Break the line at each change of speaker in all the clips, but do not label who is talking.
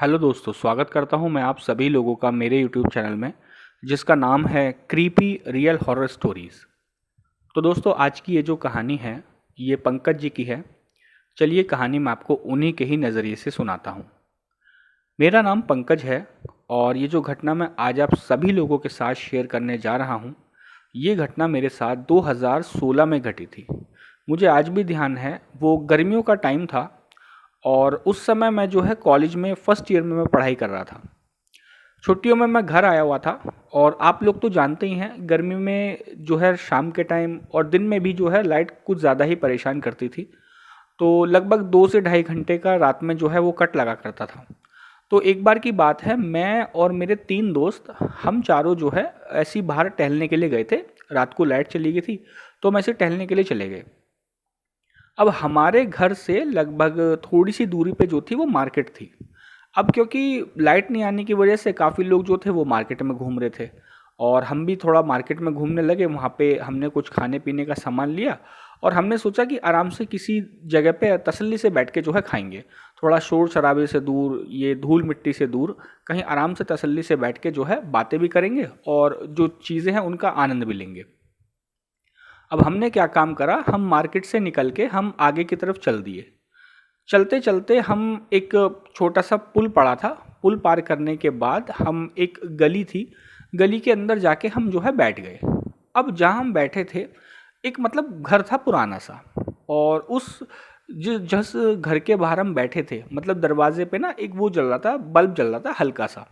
Hello दोस्तों, स्वागत करता हूं मैं आप सभी लोगों का मेरे यूट्यूब चैनल में, जिसका नाम है क्रीपी रियल हॉरर स्टोरीज़। तो दोस्तों, आज की ये जो कहानी है ये पंकज जी की है। चलिए कहानी मैं आपको उन्हीं के ही नज़रिए से सुनाता हूँ। मेरा नाम पंकज है और ये जो घटना मैं आज आप सभी लोगों के साथ शेयर करने जा रहा हूँ, ये घटना मेरे साथ 2016 में घटी थी। मुझे आज भी ध्यान है, वो गर्मियों का टाइम था और उस समय मैं जो है कॉलेज में फर्स्ट ईयर में मैं पढ़ाई कर रहा था। छुट्टियों में मैं घर आया हुआ था और आप लोग तो जानते ही हैं, गर्मी में जो है शाम के टाइम और दिन में भी जो है लाइट कुछ ज़्यादा ही परेशान करती थी। तो लगभग 2 से ढाई घंटे का रात में जो है वो कट लगा करता था। तो एक बार की बात है, मैं और मेरे 3 दोस्त, हम चारों जो है ऐसे ही बाहर टहलने के लिए गए थे। रात को लाइट चली गई थी तो हम ऐसे टहलने के लिए चले गए। अब हमारे घर से लगभग थोड़ी सी दूरी पे जो थी वो मार्केट थी। अब क्योंकि लाइट नहीं आने की वजह से काफ़ी लोग जो थे वो मार्केट में घूम रहे थे और हम भी थोड़ा मार्केट में घूमने लगे। वहाँ पे हमने कुछ खाने पीने का सामान लिया और हमने सोचा कि आराम से किसी जगह पे तसल्ली से बैठ के जो है खाएंगे, थोड़ा शोर शराबे से दूर, ये धूल मिट्टी से दूर, कहीं आराम से तसल्ली से बैठ के जो है बातें भी करेंगे और जो चीज़ें हैं उनका आनंद भी लेंगे। अब हमने क्या काम करा, हम मार्केट से निकल के हम आगे की तरफ चल दिए। चलते चलते हम एक छोटा सा पुल पड़ा था। पुल पार करने के बाद हम एक गली थी, गली के अंदर जाके हम जो है बैठ गए। अब जहाँ हम बैठे थे, एक मतलब घर था पुराना सा, और उस जिस घर के बाहर हम बैठे थे, मतलब दरवाजे पे ना एक वो जल रहा था, बल्ब जल रहा था हल्का सा,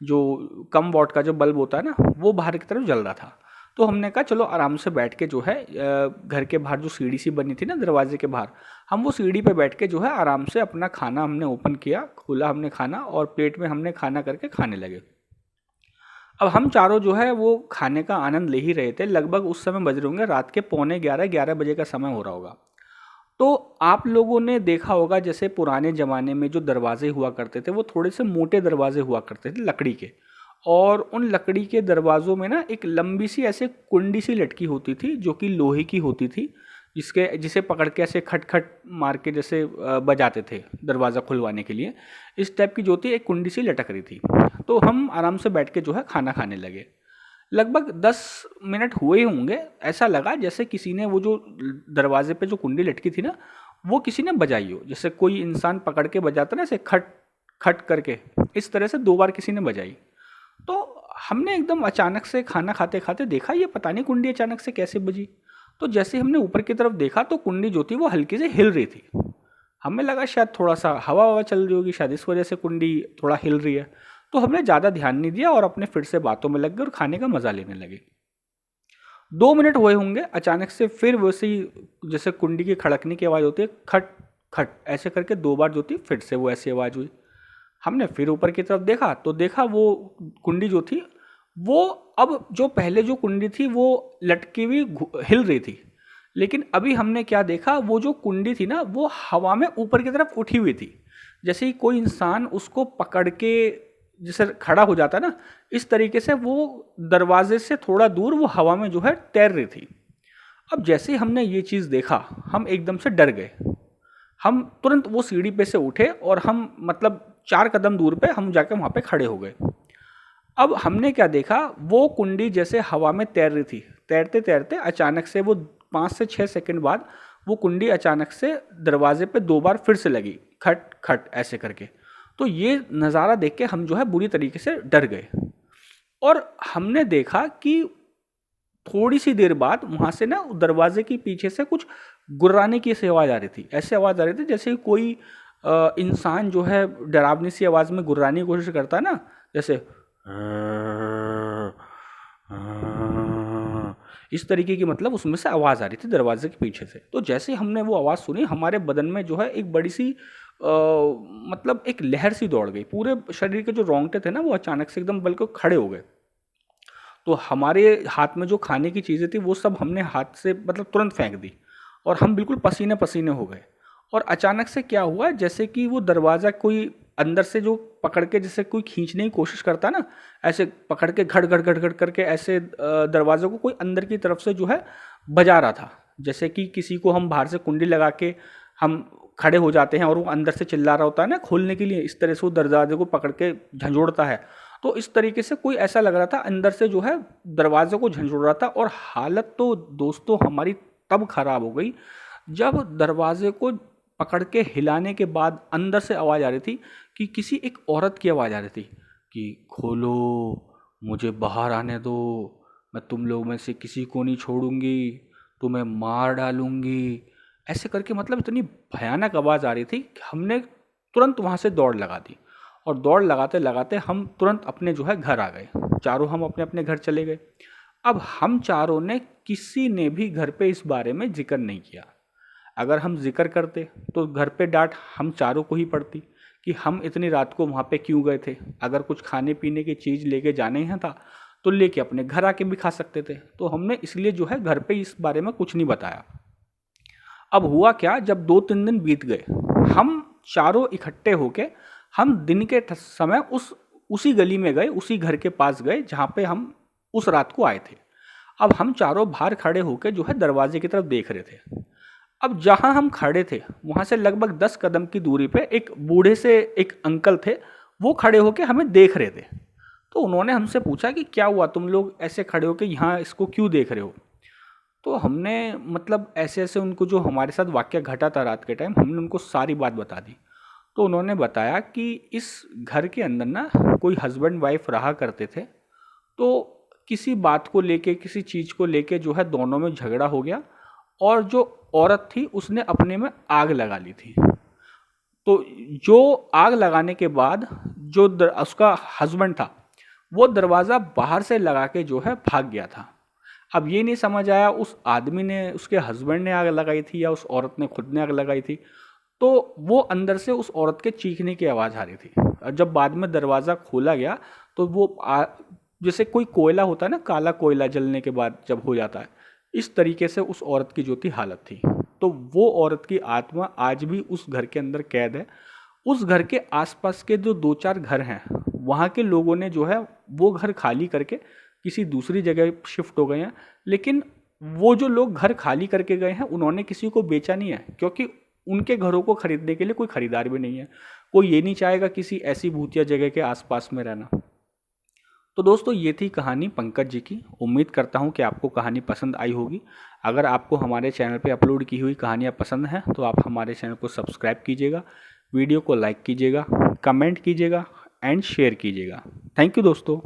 जो कम वॉट का जो बल्ब होता है ना, वो बाहर की तरफ जल रहा था। तो हमने कहा चलो आराम से बैठ के जो है घर के बाहर जो सीढ़ी सी बनी थी ना दरवाजे के बाहर, हम वो सीढ़ी पे बैठ के जो है आराम से अपना खाना हमने ओपन किया, खोला हमने खाना और प्लेट में हमने खाना करके खाने लगे। अब हम चारों जो है वो खाने का आनंद ले ही रहे थे। लगभग उस समय बज रहे होंगे रात के पौने 11 बजे का समय हो रहा होगा। तो आप लोगों ने देखा होगा, जैसे पुराने ज़माने में जो दरवाजे हुआ करते थे वो थोड़े से मोटे दरवाजे हुआ करते थे लकड़ी के, और उन लकड़ी के दरवाज़ों में ना एक लंबी सी ऐसे कुंडी सी लटकी होती थी जो कि लोहे की होती थी, जिसे पकड़ के ऐसे खट खट मार के जैसे बजाते थे दरवाज़ा खुलवाने के लिए। इस टाइप की जो थी एक कुंडी सी लटक रही थी। तो हम आराम से बैठ के जो है खाना खाने लगे। लगभग 10 मिनट हुए ही होंगे, ऐसा लगा जैसे किसी ने वो जो दरवाजे पे जो कुंडी लटकी थी ना, वो किसी ने बजाई हो, जैसे कोई इंसान पकड़ के बजाता ना ऐसे खट खट करके, इस तरह से 2 बार किसी ने बजाई। तो हमने एकदम अचानक से खाना खाते खाते देखा, ये पता नहीं कुंडी अचानक से कैसे बजी। तो जैसे हमने ऊपर की तरफ देखा तो कुंडी जो थी वो हल्की से हिल रही थी। हमें लगा शायद थोड़ा सा हवा हवा चल रही होगी, शायद इस वजह से कुंडी थोड़ा हिल रही है। तो हमने ज़्यादा ध्यान नहीं दिया और अपने फिर से बातों में लग गए और खाने का मज़ा लेने लगे। 2 मिनट हुए होंगे, अचानक से फिर वैसे ही जैसे कुंडी की खड़कने की आवाज़ होती है, खट खट ऐसे करके 2 बार जो थी फिर से वो ऐसी आवाज़ हुई। हमने फिर ऊपर की तरफ देखा तो देखा वो कुंडी जो थी वो, अब जो पहले जो कुंडी थी वो लटकी हुई हिल रही थी, लेकिन अभी हमने क्या देखा, वो जो कुंडी थी ना वो हवा में ऊपर की तरफ उठी हुई थी, जैसे ही कोई इंसान उसको पकड़ के जैसे खड़ा हो जाता ना, इस तरीके से वो दरवाजे से थोड़ा दूर वो हवा में जो है तैर रही थी। अब जैसे ही हमने ये चीज़ देखा, हम एकदम से डर गए। हम तुरंत वो सीढ़ी पे से उठे और हम मतलब 4 कदम दूर पे हम जाके वहाँ पे खड़े हो गए। अब हमने क्या देखा, वो कुंडी जैसे हवा में तैर रही थी, तैरते तैरते अचानक से वो 5 से 6 सेकंड बाद वो कुंडी अचानक से दरवाजे पे 2 बार फिर से लगी, खट खट ऐसे करके। तो ये नज़ारा देख के हम जो है बुरी तरीके से डर गए और हमने देखा कि थोड़ी सी देर बाद वहाँ से ना दरवाजे के पीछे से कुछ गुर्राने की ऐसी आवाज़ आ रही थी। ऐसे आवाज़ आ रही थी जैसे कोई इंसान जो है डरावनी सी आवाज़ में गुर्राने की कोशिश करता है ना, जैसे इस तरीके की, मतलब उसमें से आवाज़ आ रही थी दरवाजे के पीछे से। तो जैसे ही हमने वो आवाज़ सुनी, हमारे बदन में जो है एक बड़ी सी मतलब एक लहर सी दौड़ गई। पूरे शरीर के जो रोंगटे थे ना वो अचानक से एकदम बल्कि खड़े हो गए। तो हमारे हाथ में जो खाने की चीज़ें थी वो सब हमने हाथ से मतलब तुरंत फेंक दी और हम बिल्कुल पसीने पसीने हो गए। और अचानक से क्या हुआ, जैसे कि वो दरवाज़ा कोई अंदर से जो पकड़ के जैसे कोई खींचने की कोशिश करता ना, ऐसे पकड़ के घड़ घड़ घड़ घड़ करके ऐसे दरवाज़े को कोई अंदर की तरफ से जो है बजा रहा था, जैसे कि किसी को हम बाहर से कुंडी लगा के हम खड़े हो जाते हैं और वो अंदर से चिल्ला रहा होता है ना खोलने के लिए, इस तरह से वो दरवाजे को पकड़ के झंझोड़ता है। तो इस तरीके से कोई ऐसा लग रहा था अंदर से जो है दरवाजे को झंझोड़ रहा था। और हालत तो दोस्तों हमारी तब खराब हो गई जब दरवाजे को पकड़ के हिलाने के बाद अंदर से आवाज़ आ रही थी कि किसी एक औरत की आवाज़ आ रही थी कि खोलो, मुझे बाहर आने दो, मैं तुम लोग में से किसी को नहीं छोड़ूंगी, तुम्हें मार डालूंगी। ऐसे करके मतलब इतनी भयानक आवाज़ आ रही थी कि हमने तुरंत वहाँ से दौड़ लगा दी। और दौड़ लगाते लगाते हम तुरंत अपने जो है घर आ गए। चारों हम अपने अपने घर चले गए। अब हम चारों ने किसी ने भी घर पे इस बारे में जिक्र नहीं किया। अगर हम जिक्र करते तो घर पे डांट हम चारों को ही पड़ती कि हम इतनी रात को वहाँ पे क्यों गए थे। अगर कुछ खाने पीने की चीज़ लेके जाने ही था तो लेके अपने घर आके भी खा सकते थे। तो हमने इसलिए जो है घर पे इस बारे में कुछ नहीं बताया। अब हुआ क्या, जब 2-3 दिन बीत गए, हम चारों इकट्ठे होके हम दिन के समय उसी गली में गए, उसी घर के पास गए जहाँ पे हम उस रात को आए थे। अब हम चारों बाहर खड़े होके जो है दरवाजे की तरफ देख रहे थे। अब जहाँ हम खड़े थे वहाँ से लगभग 10 कदम की दूरी पे एक बूढ़े से एक अंकल थे, वो खड़े होके हमें देख रहे थे। तो उन्होंने हमसे पूछा कि क्या हुआ, तुम लोग ऐसे खड़े होके यहाँ इसको क्यों देख रहे हो। तो हमने मतलब ऐसे ऐसे उनको जो हमारे साथ वाक़या घटा था रात के टाइम, हमने उनको सारी बात बता दी। तो उन्होंने बताया कि इस घर के अंदर ना कोई हस्बैंड वाइफ रहा करते थे। तो किसी बात को लेके, किसी चीज़ को लेके जो है दोनों में झगड़ा हो गया और जो औरत थी उसने अपने में आग लगा ली थी। तो जो आग लगाने के बाद जो उसका हस्बैंड था वो दरवाज़ा बाहर से लगा के जो है भाग गया था। अब ये नहीं समझ आया उस आदमी ने, उसके हस्बैंड ने आग लगाई थी या उस औरत ने खुद ने आग लगाई थी। तो वो अंदर से उस औरत के चीखने की आवाज़ आ रही थी। और जब बाद में दरवाज़ा खोला गया तो वो जैसे कोई कोयला होता है ना, काला कोयला जलने के बाद जब हो जाता है, इस तरीके से उस औरत की जो थी हालत थी। तो वो औरत की आत्मा आज भी उस घर के अंदर कैद है। उस घर के आसपास के जो 2-4 घर हैं वहाँ के लोगों ने जो है वो घर खाली करके किसी दूसरी जगह शिफ्ट हो गए हैं। लेकिन वो जो लोग घर खाली करके गए हैं उन्होंने किसी को बेचा नहीं है, क्योंकि उनके घरों को खरीदने के लिए कोई खरीदार भी नहीं है। कोई ये नहीं चाहेगा किसी ऐसी भूतिया जगह के आसपास में रहना। तो दोस्तों ये थी कहानी पंकज जी की। उम्मीद करता हूँ कि आपको कहानी पसंद आई होगी। अगर आपको हमारे चैनल पे अपलोड की हुई कहानियाँ पसंद हैं तो आप हमारे चैनल को सब्सक्राइब कीजिएगा, वीडियो को लाइक कीजिएगा, कमेंट कीजिएगा एंड शेयर कीजिएगा। थैंक यू दोस्तों।